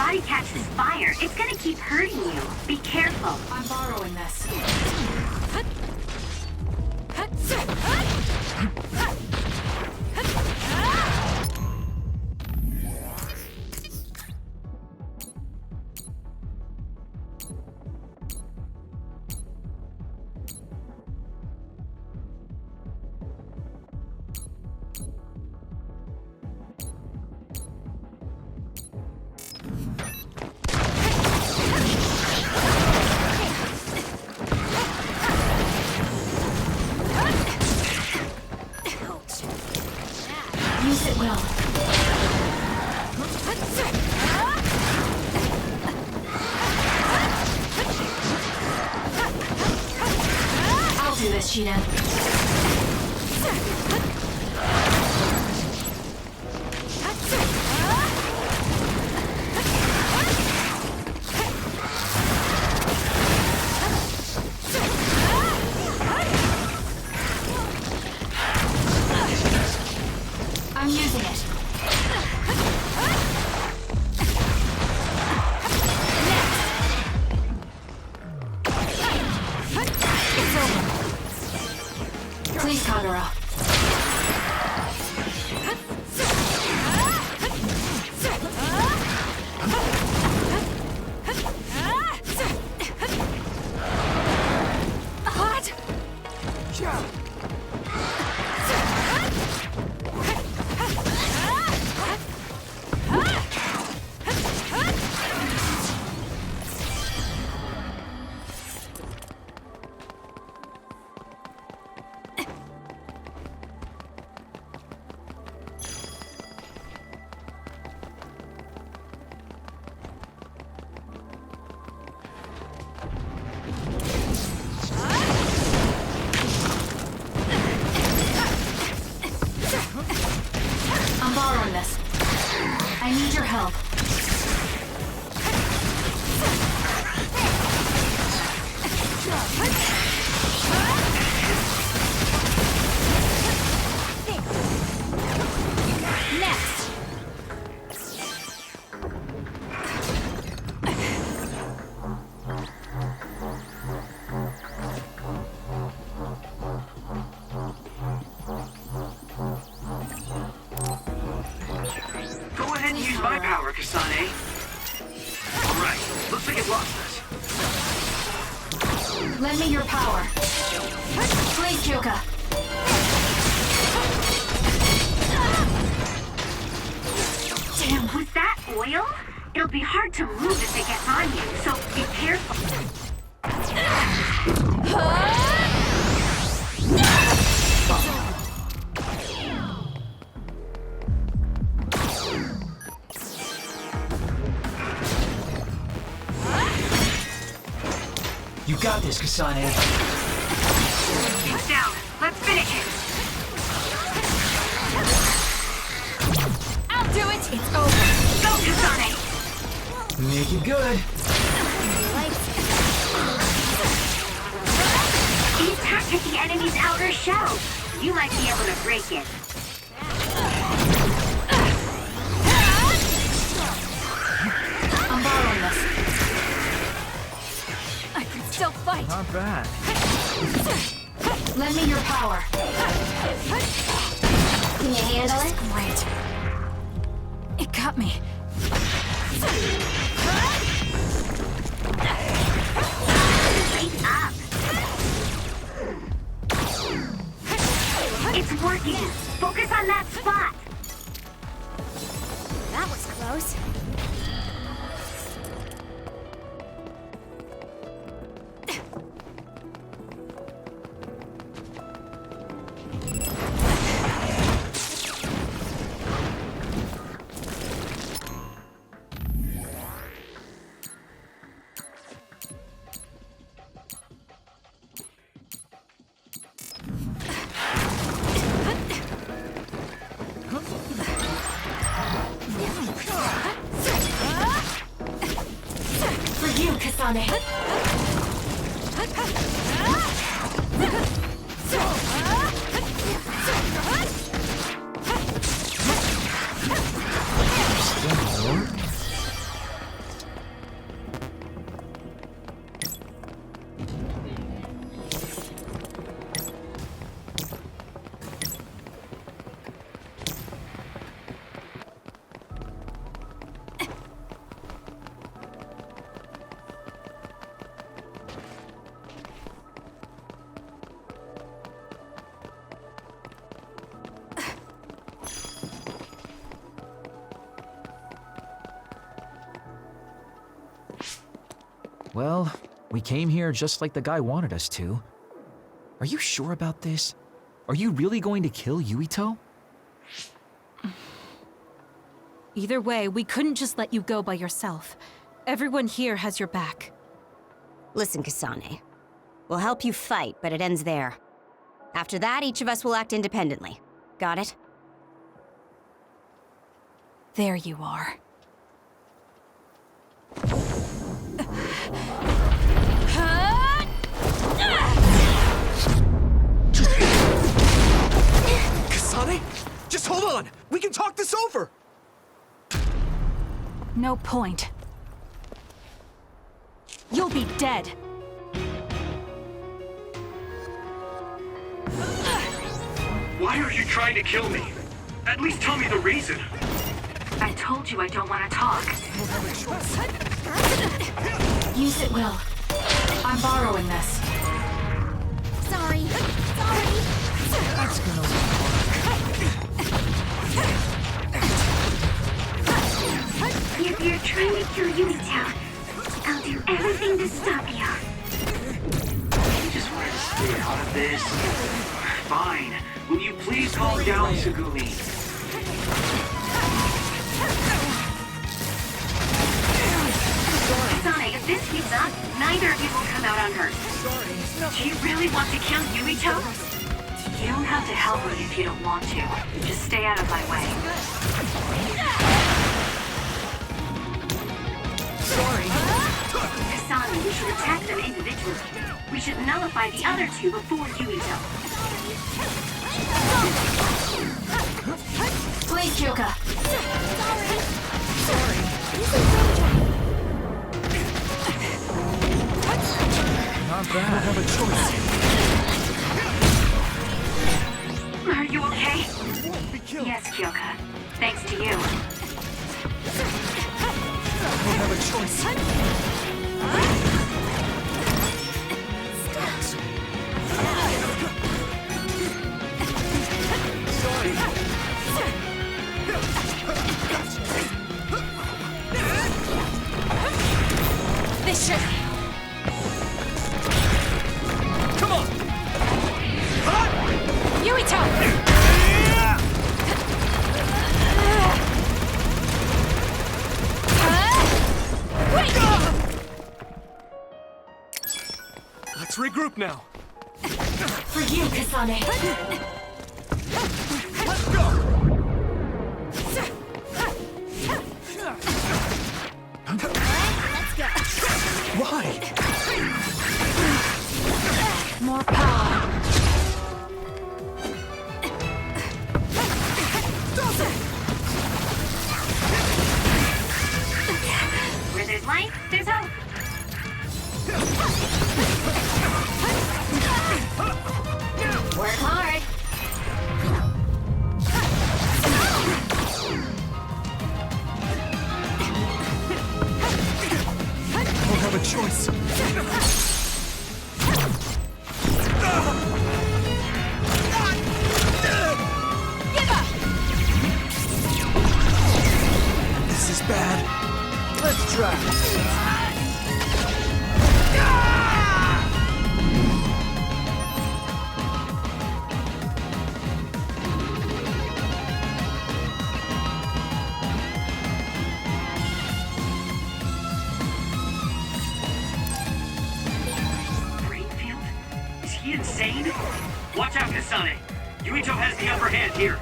body catches fire, it's gonna keep hurting you. Be careful. I'm borrowing this. Use it well. I'll do this, Sheena. I'm using it. It's over. Please, Kagura. What? I'm borrowing this. I need your help. Next. Go ahead and use my power, Kasane. Alright, looks like it lost us. Lend me your power. Please, Kyoka. Damn, was that oil? It'll be hard to move if it gets on you, so be careful. You got this, Kasane. He's down. Let's finish it. I'll do it. It's over. Go, Kasane. Make it good. He's tapped at the enemy's outer shell. You might be able to break it. I'm borrowing this. I can still fight. Not bad. Lend me your power. Can you handle it? Great. It got me. Wake up. It's working. Focus on that spot. That was close. For you, Kasane. Well, we came here just like the guy wanted us to. Are you sure about this? Are you really going to kill Yuito? Either way, we couldn't just let you go by yourself. Everyone here has your back. Listen, Kasane. We'll help you fight, but it ends there. After that, each of us will act independently. Got it? There you are. Kasane? Just hold on! We can talk this over! No point. You'll be dead. Why are you trying to kill me? At least tell me the reason. I told you I don't want to talk. Use it, Will. I'm borrowing this. Sorry. That's gonna work. If you're trying to kill Yuito, I'll do everything to stop you. You just wanted to stay out of this. Fine. Will you please calm down, Tsugumi? Kasane, if this keeps up, neither of you will come out unhurt. Do you really want to kill Yuito? You don't have to help me if you don't want to. Just stay out of my way. Kasane, we should attack them individually. We should nullify the other two before Yuito. Please, Kyoka. Not bad. I have a choice. Are you okay? Yes, Kyoka. Thanks to you. I have a choice. This should... Come on! Yuito! Let's regroup now. For you, Kasane. Let's go! Why? More power. Where there's life, there's hope. Work hard. Don't have a choice. This is bad. Let's try. Greenfield? Is he insane? Watch out, Kasane. Yuito has the upper hand here.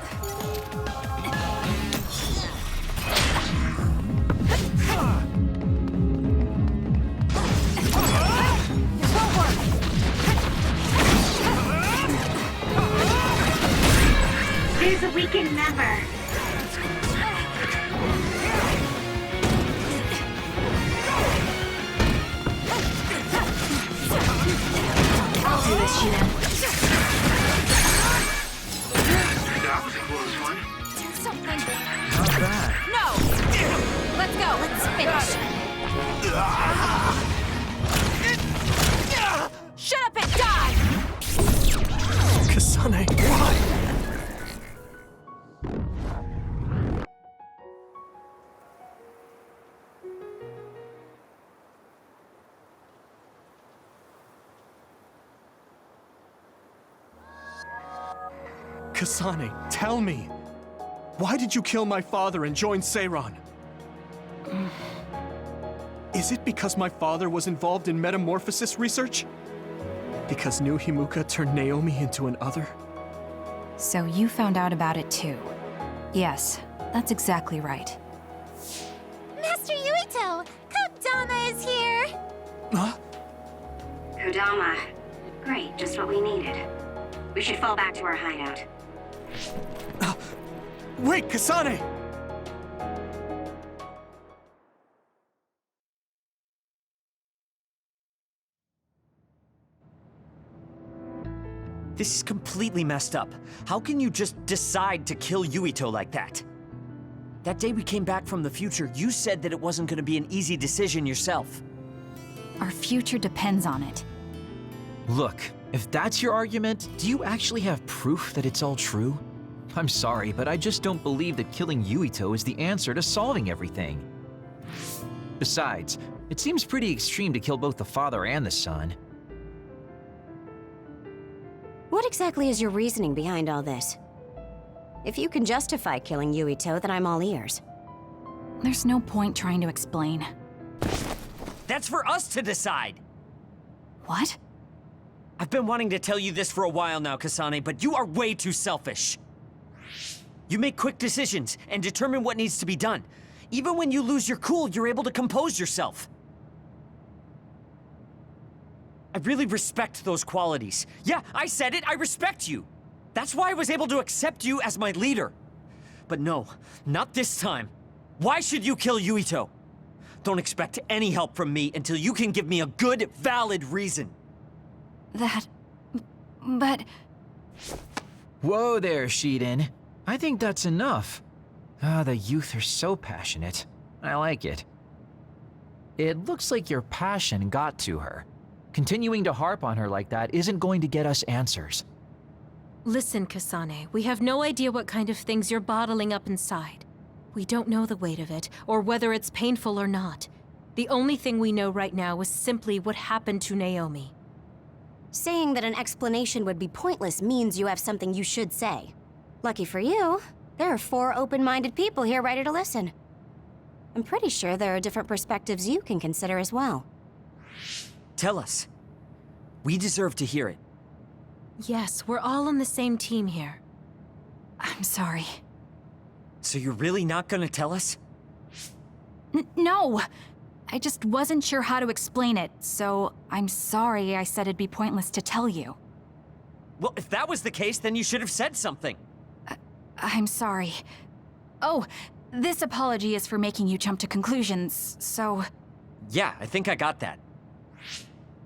There's a weekend member. I'll do this, Shiden. That was a close one. Do something. Not bad. No! Let's go. Let's finish. Shut up and die! Kasane, why? Kasane, tell me. Why did you kill my father and join Seiran? Is it because my father was involved in metamorphosis research? Because New Himuka turned Naomi into an other? So you found out about it too. Yes, that's exactly right. Master Yuito! Kodama is here! Huh? Kodama. Great, just what we needed. We should fall back to our hideout. Wait, Kasane! This is completely messed up. How can you just decide to kill Yuito like that? That day we came back from the future, you said that it wasn't gonna be an easy decision yourself. Our future depends on it. Look, if that's your argument, do you actually have proof that it's all true? I'm sorry, but I just don't believe that killing Yuito is the answer to solving everything. Besides, it seems pretty extreme to kill both the father and the son. What exactly is your reasoning behind all this? If you can justify killing Yuito, then I'm all ears. There's no point trying to explain. That's for us to decide! What? I've been wanting to tell you this for a while now, Kasane, but you are way too selfish. You make quick decisions and determine what needs to be done. Even when you lose your cool, you're able to compose yourself. I really respect those qualities. Yeah, I said it, I respect you. That's why I was able to accept you as my leader. But no, not this time. Why should you kill Yuito? Don't expect any help from me until you can give me a good, valid reason. But... Whoa there, Shiden. I think that's enough. The youth are so passionate. I like it. It looks like your passion got to her. Continuing to harp on her like that isn't going to get us answers. Listen, Kasane, we have no idea what kind of things you're bottling up inside. We don't know the weight of it, or whether it's painful or not. The only thing we know right now is simply what happened to Naomi. Saying that an explanation would be pointless means you have something you should say. Lucky for you, there are 4 open-minded people here ready to listen. I'm pretty sure there are different perspectives you can consider as well. Tell us. We deserve to hear it. Yes, we're all on the same team here. I'm sorry. So you're really not gonna tell us? No! I just wasn't sure how to explain it, so I'm sorry I said it'd be pointless to tell you. Well, if that was the case, then you should have said something. I'm sorry. Oh, this apology is for making you jump to conclusions, so... Yeah, I think I got that.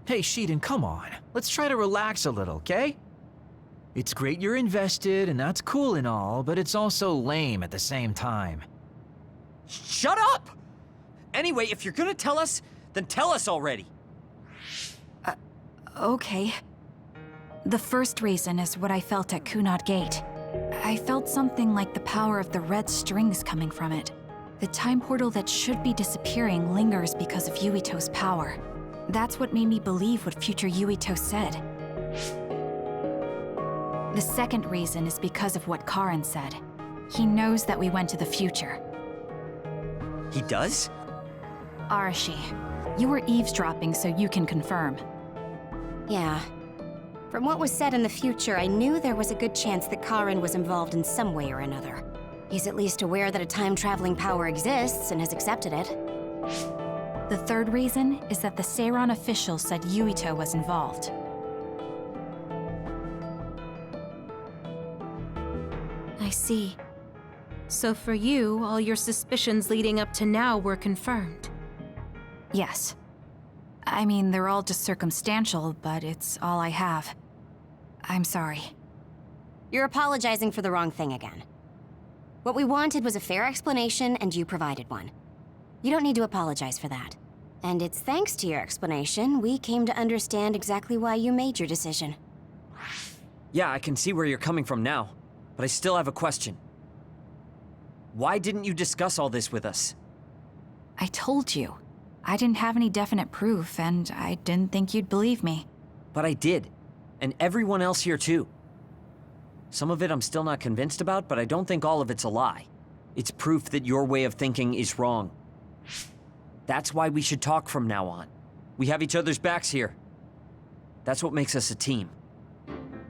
Hey, Shiden, come on. Let's try to relax a little, okay? It's great you're invested, and that's cool and all, but it's also lame at the same time. Shut up! Anyway, if you're gonna tell us, then tell us already. Okay. The first reason is what I felt at Kunad Gate. I felt something like the power of the red strings coming from it. The time portal that should be disappearing lingers because of Yuito's power. That's what made me believe what future Yuito said. The second reason is because of what Karin said. He knows that we went to the future. He does? Arashi, you were eavesdropping so you can confirm. Yeah. From what was said in the future, I knew there was a good chance that Karin was involved in some way or another. He's at least aware that a time-traveling power exists and has accepted it. The third reason is that the Seiran official said Yuito was involved. I see. So for you, all your suspicions leading up to now were confirmed. Yes. I mean, they're all just circumstantial, but it's all I have. I'm sorry. You're apologizing for the wrong thing again. What we wanted was a fair explanation, and you provided one. You don't need to apologize for that. And it's thanks to your explanation, we came to understand exactly why you made your decision. Yeah, I can see where you're coming from now, but I still have a question. Why didn't you discuss all this with us? I told you. I didn't have any definite proof, and I didn't think you'd believe me. But I did, and everyone else here too. Some of it I'm still not convinced about, but I don't think all of it's a lie. It's proof that your way of thinking is wrong. That's why we should talk from now on. We have each other's backs here. That's what makes us a team.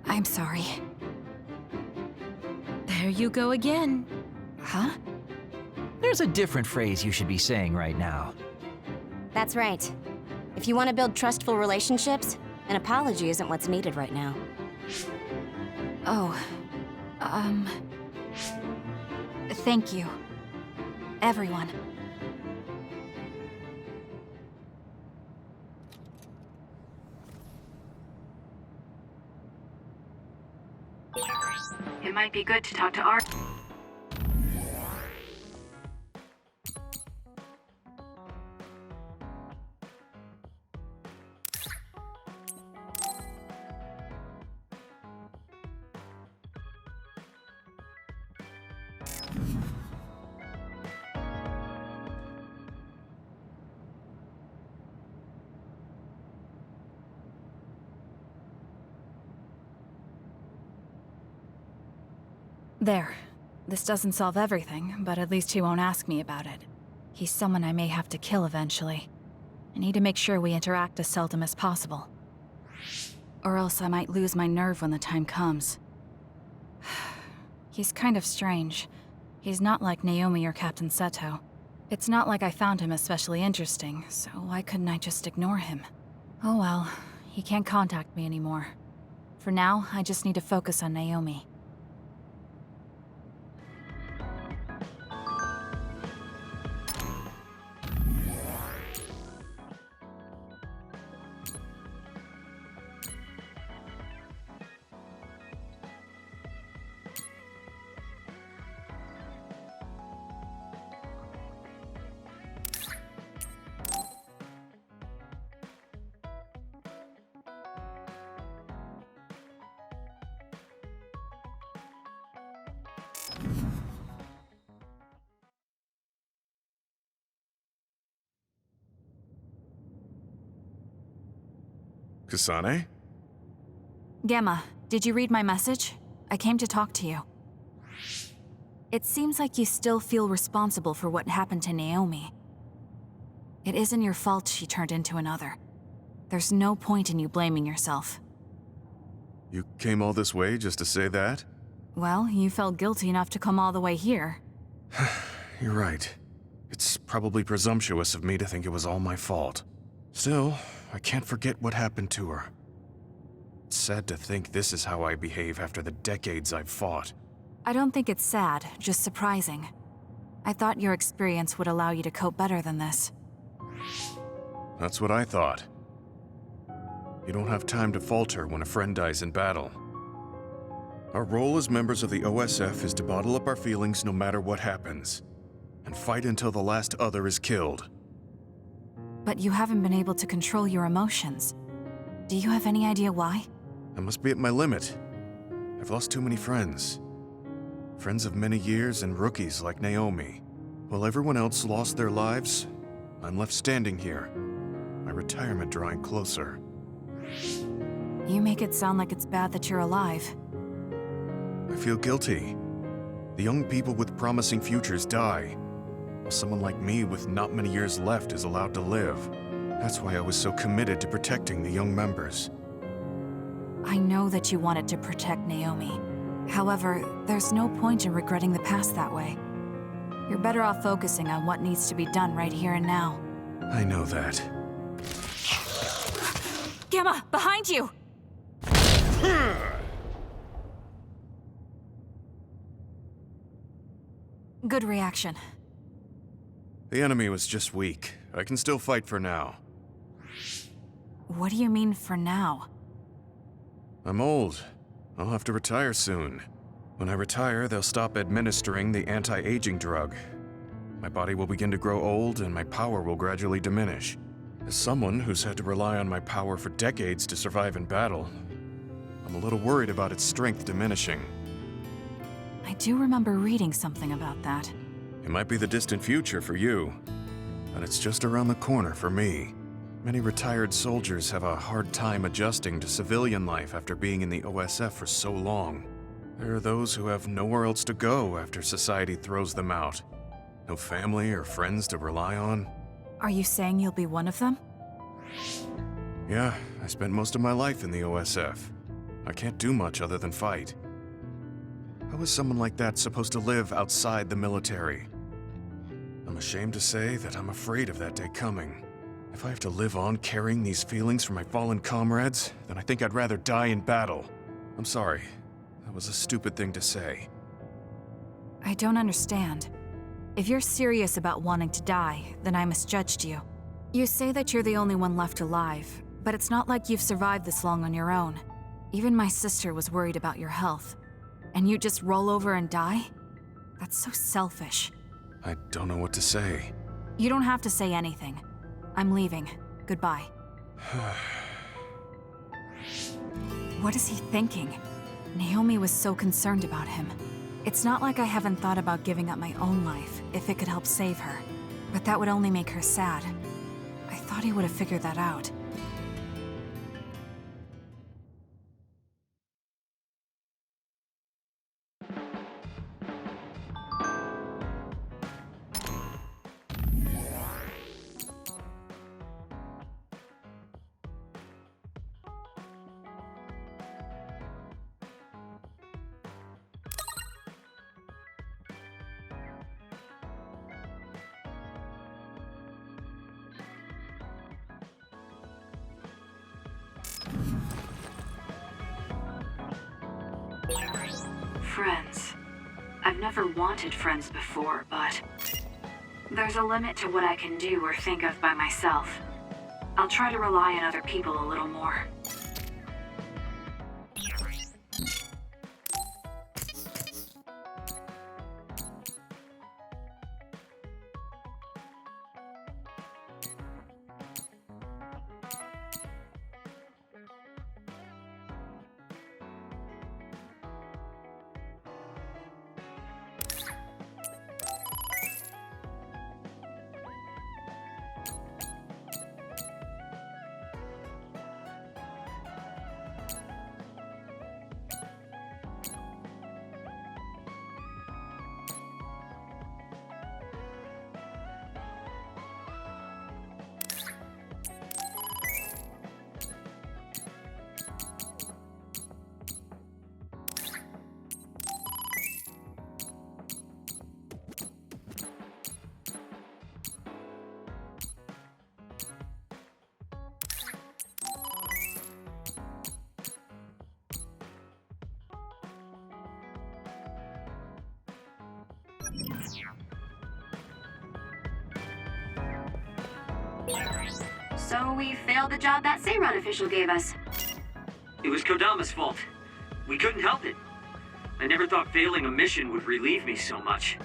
I'm sorry. There you go again. Huh? There's a different phrase you should be saying right now. That's right. If you want to build trustful relationships, an apology isn't what's needed right now. Oh, thank you, everyone. It might be good to talk to Art. There. This doesn't solve everything, but at least he won't ask me about it. He's someone I may have to kill eventually. I need to make sure we interact as seldom as possible. Or else I might lose my nerve when the time comes. He's kind of strange. He's not like Naomi or Captain Seto. It's not like I found him especially interesting, so why couldn't I just ignore him? Oh well, he can't contact me anymore. For now, I just need to focus on Naomi. Kasane? Gemma, did you read my message? I came to talk to you. It seems like you still feel responsible for what happened to Naomi. It isn't your fault she turned into another. There's no point in you blaming yourself. You came all this way just to say that? Well, you felt guilty enough to come all the way here. You're right. It's probably presumptuous of me to think it was all my fault. Still, I can't forget what happened to her. It's sad to think this is how I behave after the decades I've fought. I don't think it's sad, just surprising. I thought your experience would allow you to cope better than this. That's what I thought. You don't have time to falter when a friend dies in battle. Our role as members of the OSF is to bottle up our feelings no matter what happens, and fight until the last other is killed. But you haven't been able to control your emotions. Do you have any idea why? I must be at my limit. I've lost too many friends. Friends of many years and rookies like Naomi. While everyone else lost their lives, I'm left standing here, my retirement drawing closer. You make it sound like it's bad that you're alive. I feel guilty. The young people with promising futures die, while someone like me with not many years left is allowed to live. That's why I was so committed to protecting the young members. I know that you wanted to protect Naomi. However, there's no point in regretting the past that way. You're better off focusing on what needs to be done right here and now. I know that. Gemma, behind you! Good reaction. The enemy was just weak. I can still fight for now. What do you mean for now? I'm old. I'll have to retire soon. When I retire, they'll stop administering the anti-aging drug. My body will begin to grow old and my power will gradually diminish. As someone who's had to rely on my power for decades to survive in battle, I'm a little worried about its strength diminishing. I do remember reading something about that. It might be the distant future for you, but it's just around the corner for me. Many retired soldiers have a hard time adjusting to civilian life after being in the OSF for so long. There are those who have nowhere else to go after society throws them out. No family or friends to rely on. Are you saying you'll be one of them? Yeah, I spent most of my life in the OSF. I can't do much other than fight. How is someone like that supposed to live outside the military? I'm ashamed to say that I'm afraid of that day coming. If I have to live on carrying these feelings for my fallen comrades, then I think I'd rather die in battle. I'm sorry. That was a stupid thing to say. I don't understand. If you're serious about wanting to die, then I misjudged you. You say that you're the only one left alive, but it's not like you've survived this long on your own. Even my sister was worried about your health. And you just roll over and die? That's so selfish. I don't know what to say. You don't have to say anything. I'm leaving. Goodbye. What is he thinking? Naomi was so concerned about him. It's not like I haven't thought about giving up my own life if it could help save her. But that would only make her sad. I thought he would have figured that out. Friends. I've never wanted friends before, but there's a limit to what I can do or think of by myself. I'll try to rely on other people a little more. So we failed the job that Seiran official gave us. It was Kodama's fault. We couldn't help it. I never thought failing a mission would relieve me so much.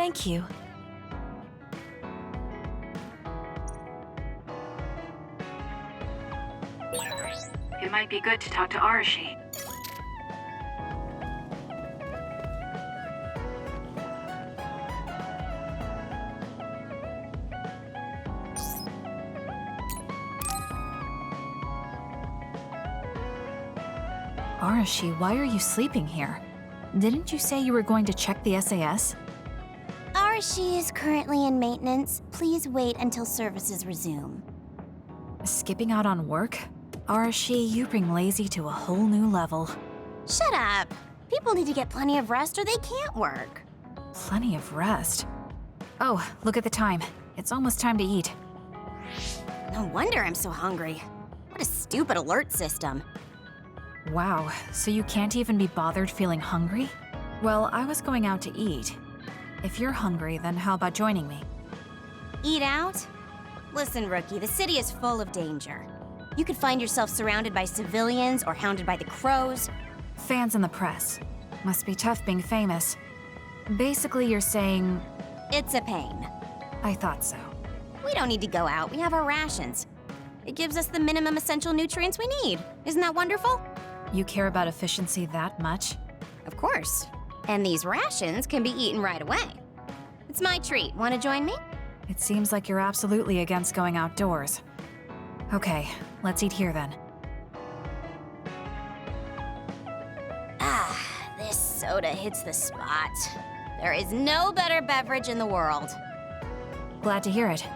Thank you. It might be good to talk to Arashi. Arashi, why are you sleeping here? Didn't you say you were going to check the SAS? Arashi is currently in maintenance. Please wait until services resume. Skipping out on work? Arashi, you bring lazy to a whole new level. Shut up! People need to get plenty of rest or they can't work. Plenty of rest. Oh, look at the time. It's almost time to eat. No wonder I'm so hungry. What a stupid alert system. Wow, so you can't even be bothered feeling hungry? Well, I was going out to eat. If you're hungry, then how about joining me? Eat out? Listen, Rookie, the city is full of danger. You could find yourself surrounded by civilians or hounded by the crows. Fans in the press. Must be tough being famous. Basically, you're saying... It's a pain. I thought so. We don't need to go out. We have our rations. It gives us the minimum essential nutrients we need. Isn't that wonderful? You care about efficiency that much? Of course. And these rations can be eaten right away. It's my treat. Want to join me? It seems like you're absolutely against going outdoors. Okay, let's eat here then. Ah, this soda hits the spot. There is no better beverage in the world. Glad to hear it.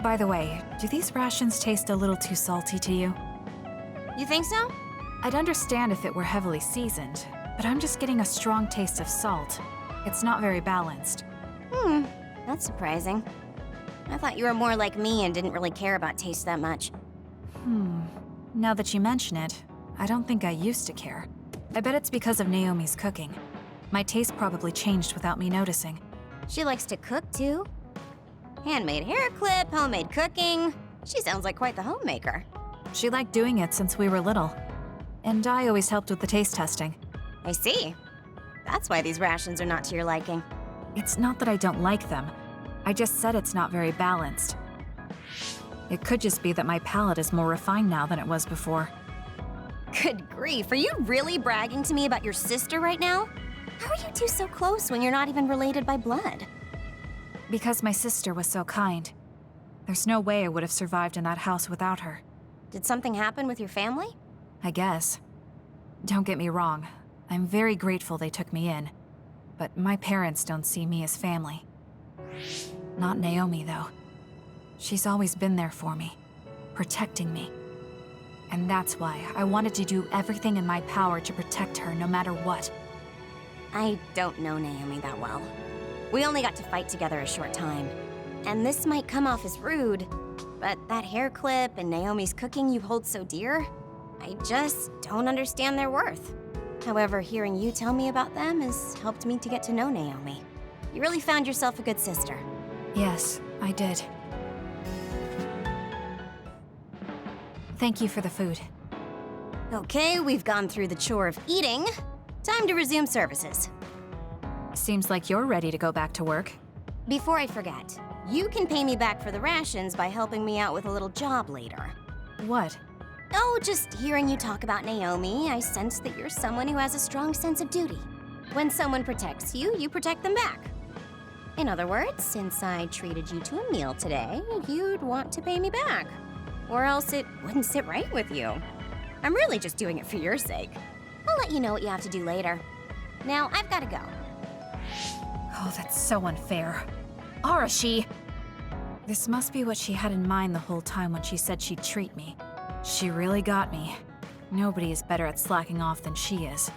By the way, do these rations taste a little too salty to you? You think so? I'd understand if it were heavily seasoned, but I'm just getting a strong taste of salt. It's not very balanced. That's surprising. I thought you were more like me and didn't really care about taste that much. Now that you mention it, I don't think I used to care. I bet it's because of Naomi's cooking. My taste probably changed without me noticing. She likes to cook, too. Handmade hair clip, homemade cooking. She sounds like quite the homemaker. She liked doing it since we were little. And I always helped with the taste testing. I see. That's why these rations are not to your liking. It's not that I don't like them. I just said it's not very balanced. It could just be that my palate is more refined now than it was before. Good grief, are you really bragging to me about your sister right now? How are you two so close when you're not even related by blood? Because my sister was so kind. There's no way I would have survived in that house without her. Did something happen with your family? I guess. Don't get me wrong. I'm very grateful they took me in. But my parents don't see me as family. Not Naomi, though. She's always been there for me, protecting me. And that's why I wanted to do everything in my power to protect her no matter what. I don't know Naomi that well. We only got to fight together a short time. And this might come off as rude, but that hair clip and Naomi's cooking you hold so dear, I just don't understand their worth. However, hearing you tell me about them has helped me to get to know Naomi. You really found yourself a good sister. Yes, I did. Thank you for the food. Okay, we've gone through the chore of eating. Time to resume services. Seems like you're ready to go back to work. Before I forget, you can pay me back for the rations by helping me out with a little job later. What? Oh, just hearing you talk about Naomi, I sense that you're someone who has a strong sense of duty. When someone protects you, you protect them back. In other words, since I treated you to a meal today, you'd want to pay me back. Or else it wouldn't sit right with you. I'm really just doing it for your sake. I'll let you know what you have to do later. Now, I've got to go. Oh, that's so unfair. Arashi! This must be what she had in mind the whole time when she said she'd treat me. She really got me. Nobody is better at slacking off than she is.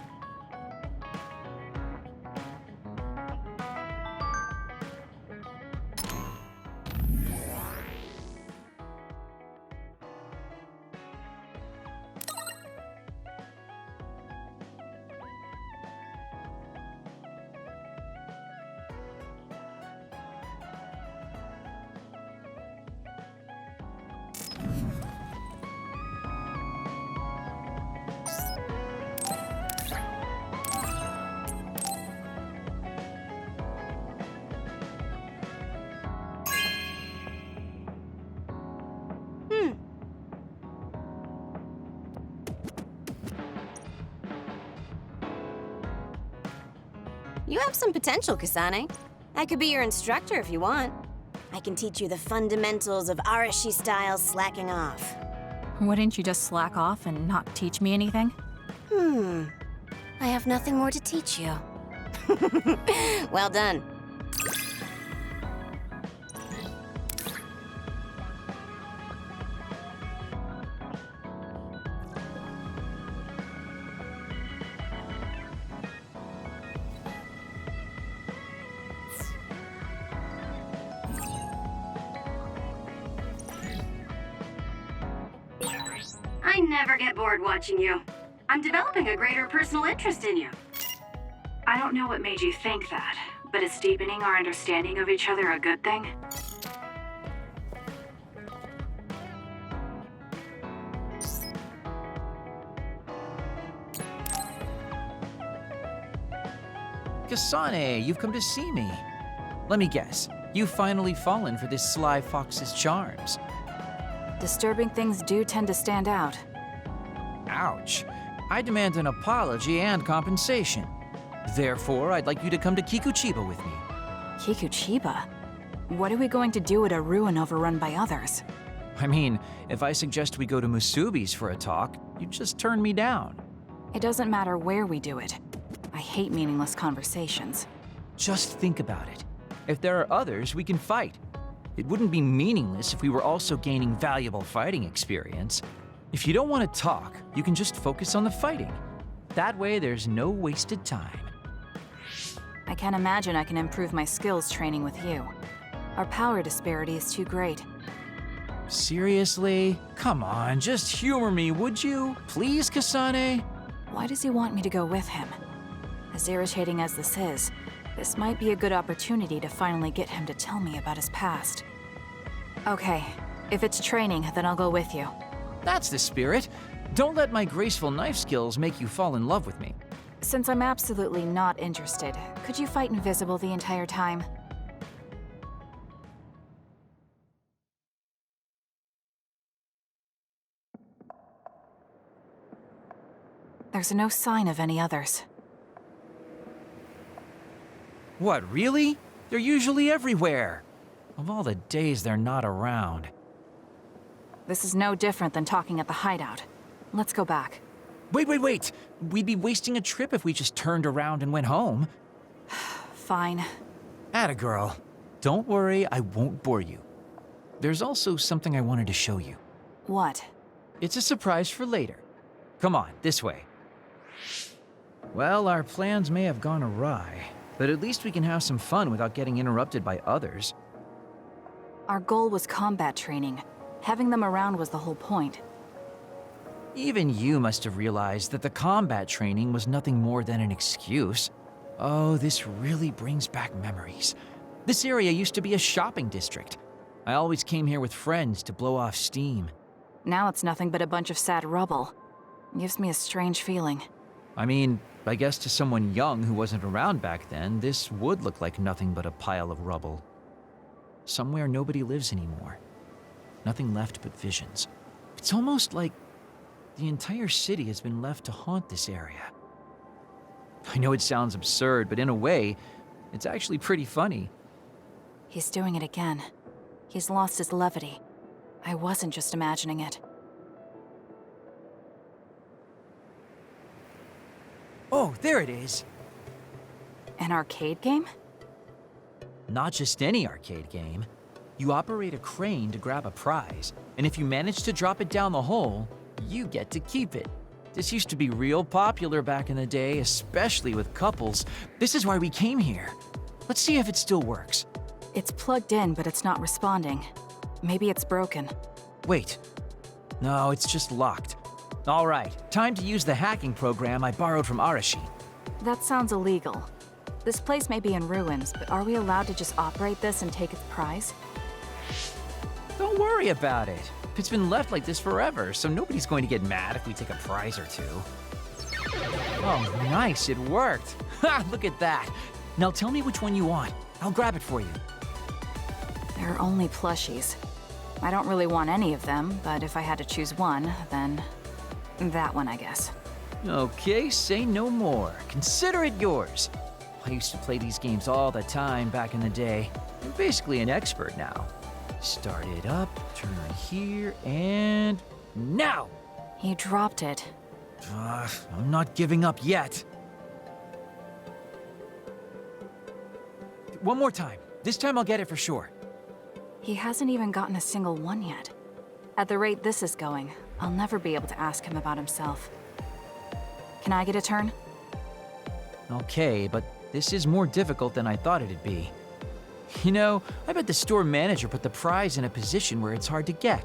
You have some potential, Kasane. I could be your instructor if you want. I can teach you the fundamentals of Arashi-style slacking off. Wouldn't you just slack off and not teach me anything? I have nothing more to teach you. Well done. I never get bored watching you. I'm developing a greater personal interest in you. I don't know what made you think that, but is deepening our understanding of each other a good thing? Kasane, you've come to see me. Let me guess, you've finally fallen for this sly fox's charms. Disturbing things do tend to stand out. Ouch. I demand an apology and compensation. Therefore, I'd like you to come to Kikuchiba with me. Kikuchiba? What are we going to do at a ruin overrun by others? I mean, if I suggest we go to Musubi's for a talk, you just turn me down. It doesn't matter where we do it. I hate meaningless conversations. Just think about it. If there are others, we can fight. It wouldn't be meaningless if we were also gaining valuable fighting experience. If you don't want to talk, you can just focus on the fighting. That way, there's no wasted time. I can't imagine I can improve my skills training with you. Our power disparity is too great. Seriously? Come on, just humor me, would you? Please, Kasane? Why does he want me to go with him? As irritating as this is, this might be a good opportunity to finally get him to tell me about his past. Okay, if it's training, then I'll go with you. That's the spirit. Don't let my graceful knife skills make you fall in love with me. Since I'm absolutely not interested, could you fight invisible the entire time? There's no sign of any others. What, really? They're usually everywhere. Of all the days they're not around. This is no different than talking at the hideout. Let's go back. Wait! We'd be wasting a trip if we just turned around and went home. Fine. Atta girl. Don't worry, I won't bore you. There's also something I wanted to show you. What? It's a surprise for later. Come on, this way. Well, our plans may have gone awry, but at least we can have some fun without getting interrupted by others. Our goal was combat training. Having them around was the whole point. Even you must have realized that the combat training was nothing more than an excuse. Oh, this really brings back memories. This area used to be a shopping district. I always came here with friends to blow off steam. Now it's nothing but a bunch of sad rubble. Gives me a strange feeling. I mean, I guess to someone young who wasn't around back then, this would look like nothing but a pile of rubble. Somewhere nobody lives anymore. Nothing left but visions. It's almost like the entire city has been left to haunt this area. I know it sounds absurd, but in a way, it's actually pretty funny. He's doing it again. He's lost his levity. I wasn't just imagining it. Oh, there it is. An arcade game? Not just any arcade game. You operate a crane to grab a prize, and if you manage to drop it down the hole, you get to keep it. This used to be real popular back in the day, especially with couples. This is why we came here. Let's see if it still works. It's plugged in, but it's not responding. Maybe it's broken. Wait. No, it's just locked. All right, time to use the hacking program I borrowed from Arashi. That sounds illegal. This place may be in ruins, but are we allowed to just operate this and take its prize? Don't worry about it. It's been left like this forever, so nobody's going to get mad if we take a prize or two. Oh, nice, it worked. Ha, look at that. Now tell me which one you want. I'll grab it for you. There are only plushies. I don't really want any of them, but if I had to choose one, then that one, I guess. Okay, say no more. Consider it yours. I used to play these games all the time back in the day. I'm basically an expert now. Start it up, turn here, and now! He dropped it. I'm not giving up yet. One more time. This time I'll get it for sure. He hasn't even gotten a single one yet. At the rate this is going, I'll never be able to ask him about himself. Can I get a turn? Okay, but this is more difficult than I thought it'd be. You know, I bet the store manager put the prize in a position where it's hard to get.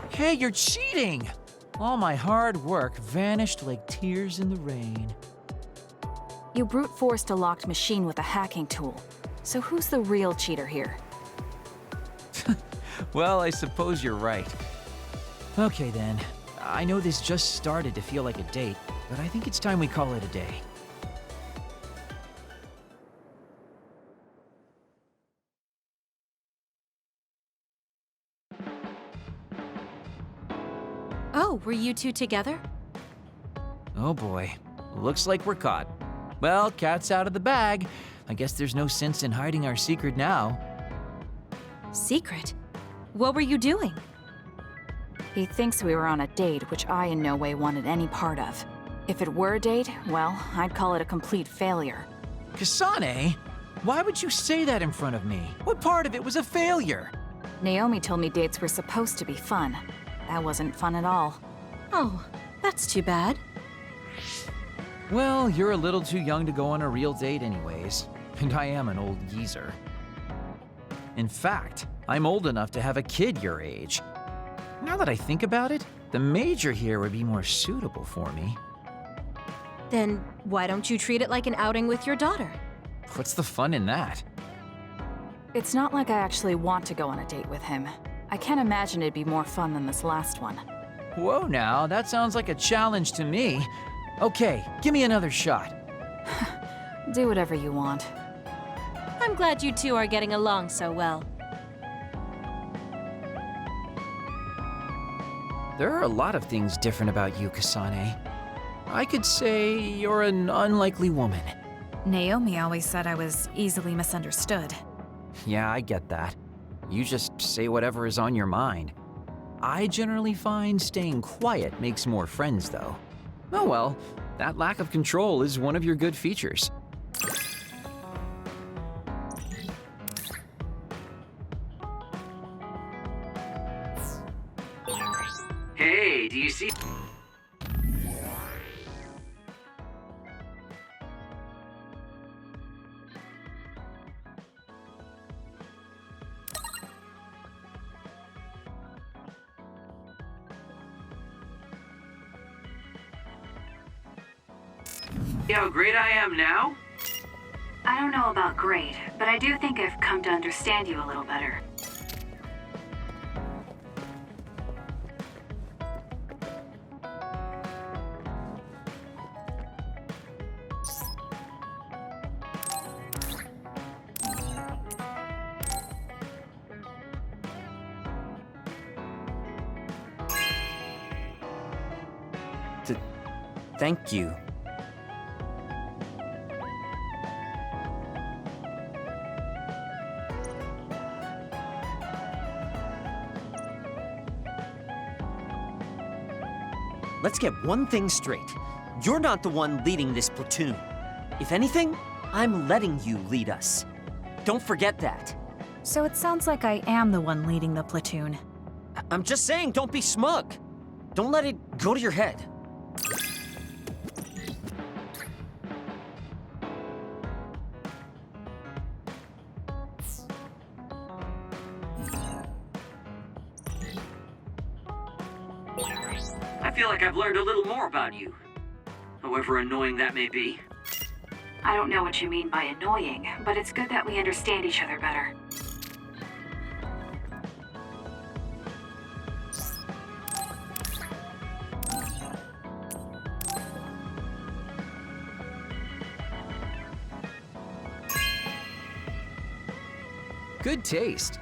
Hey, you're cheating! All my hard work vanished like tears in the rain. You brute forced a locked machine with a hacking tool. So who's the real cheater here? Well, I suppose you're right. Okay then. I know this just started to feel like a date, but I think it's time we call it a day. Oh, were you two together? Oh boy. Looks like we're caught. Well, cat's out of the bag. I guess there's no sense in hiding our secret now. Secret? What were you doing? He thinks we were on a date, which I in no way wanted any part of. If it were a date, well, I'd call it a complete failure. Kasane? Why would you say that in front of me? What part of it was a failure? Naomi told me dates were supposed to be fun. That wasn't fun at all. Oh, that's too bad. Well, you're a little too young to go on a real date anyways. And I am an old geezer. In fact, I'm old enough to have a kid your age. Now that I think about it, the major here would be more suitable for me. Then why don't you treat it like an outing with your daughter? What's the fun in that? It's not like I actually want to go on a date with him. I can't imagine it'd be more fun than this last one. Whoa now, that sounds like a challenge to me. Okay, give me another shot. Do whatever you want. I'm glad you two are getting along so well. There are a lot of things different about you, Kasane. I could say you're an unlikely woman. Naomi always said I was easily misunderstood. Yeah, I get that. You just say whatever is on your mind. I generally find staying quiet makes more friends, though. Oh well, that lack of control is one of your good features. Hey, do you see? See how great I am now? I don't know about great, but I do think I've come to understand you a little better. Thank you. Let's get one thing straight. You're not the one leading this platoon. If anything, I'm letting you lead us. Don't forget that. So it sounds like I am the one leading the platoon. I'm just saying, don't be smug. Don't let it go to your head. I feel like I've learned a little more about you. However annoying that may be. I don't know what you mean by annoying, but it's good that we understand each other better. Good taste.